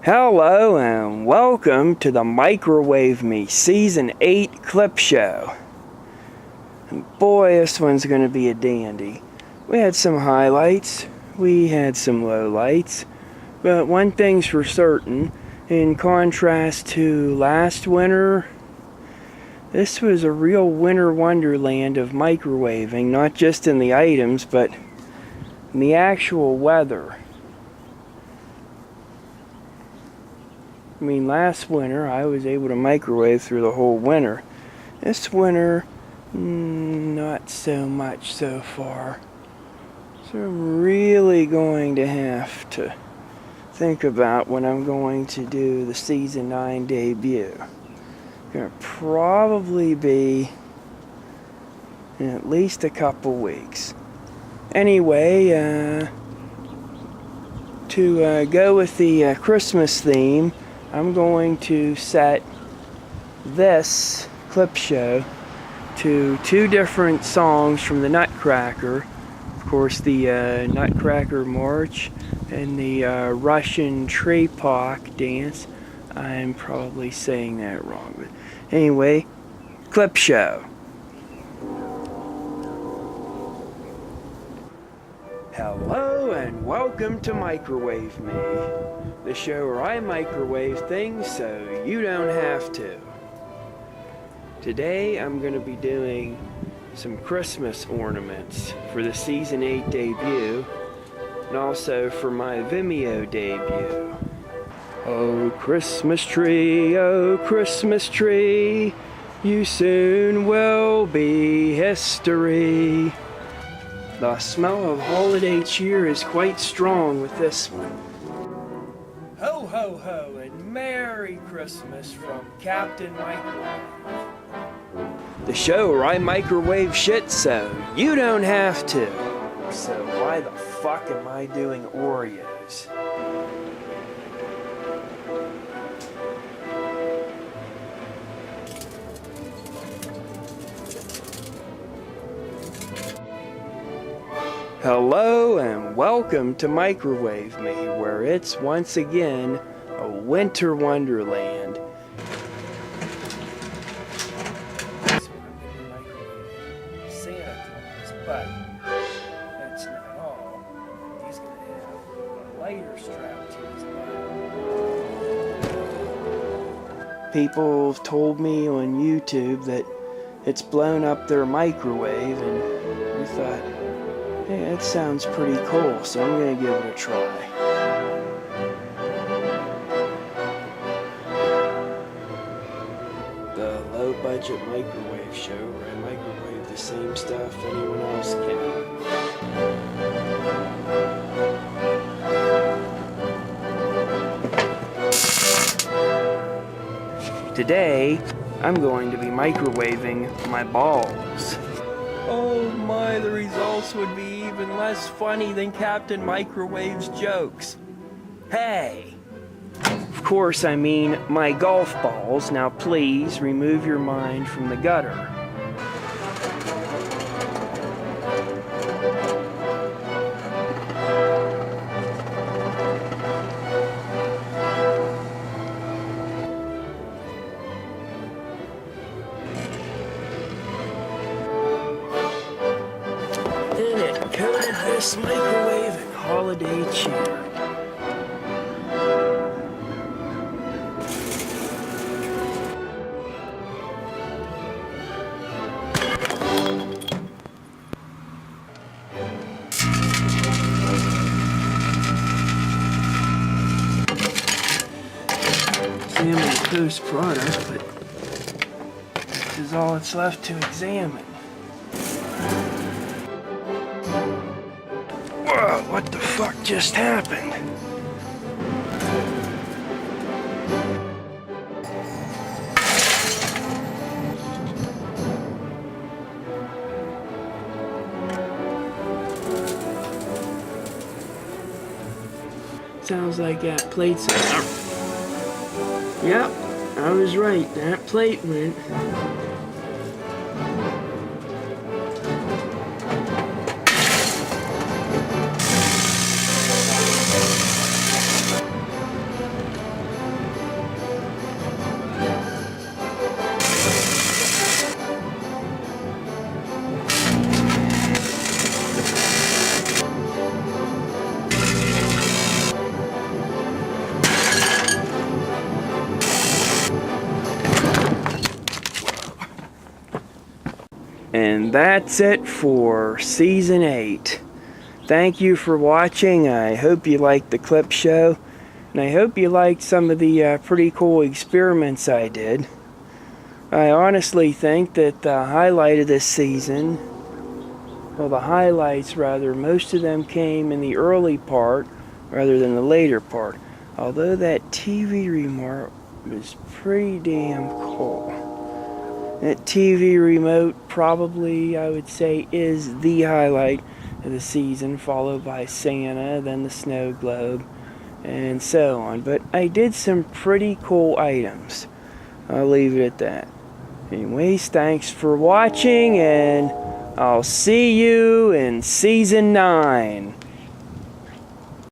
Hello and welcome to the Microwave Me Season 8 clip show. And boy, this one's going to be a dandy. We had some highlights, we had some lowlights, but one thing's for certain, in contrast to last winter, this was a real winter wonderland of microwaving, not just in the items, but in the actual weather. I mean, last winter I was able to microwave through the whole winter. This winter, not so much so far. So I'm really going to have to think about when I'm going to do the Season 9 debut. Gonna probably be in at least a couple weeks. Anyway, to go with the Christmas theme, I'm going to set this clip show to two different songs from the Nutcracker. Of course, the Nutcracker March and the Russian Trepak dance. I'm probably saying that wrong, but anyway, clip show. Hello and welcome to Microwave Me, the show where I microwave things so you don't have to. Today I'm going to be doing some Christmas ornaments for the Season 8 debut and also for my Vimeo debut. Oh Christmas tree, you soon will be history. The smell of holiday cheer is quite strong with this one. Ho ho ho and Merry Christmas from Captain Microwave. The show where I microwave shit so you don't have to. So why the fuck am I doing Oreos? Hello and welcome to Microwave Me, where it's once again a winter wonderland. Santa Claus, but that's not all. He's going to have a lighter strapped to his butt. People have told me on YouTube that it's blown up their microwave, and we thought, hey, that sounds pretty cool, so I'm going to give it a try. The low-budget microwave show where I microwave the same stuff anyone else can. Today, I'm going to be microwaving my balls. Oh my, the results would be even less funny than Captain Microwave's jokes. Hey! Of course, I mean my golf balls. Now please remove your mind from the gutter. Coated this microwave in holiday cheer. Examine the post product, but this is all that's left to examine. Whoa, what the fuck just happened? Sounds like that plate's... Yep, I was right. That plate went. And that's it for Season 8. Thank you for watching. I hope you liked the clip show. And I hope you liked some of the pretty cool experiments I did. I honestly think that the highlight of this season, well, the highlights rather, most of them came in the early part rather than the later part. Although that TV remote was pretty damn cool. That TV remote probably, I would say, is the highlight of the season, followed by Santa, then the snow globe, and so on. But I did some pretty cool items. I'll leave it at that. Anyways, thanks for watching, and I'll see you in Season 9.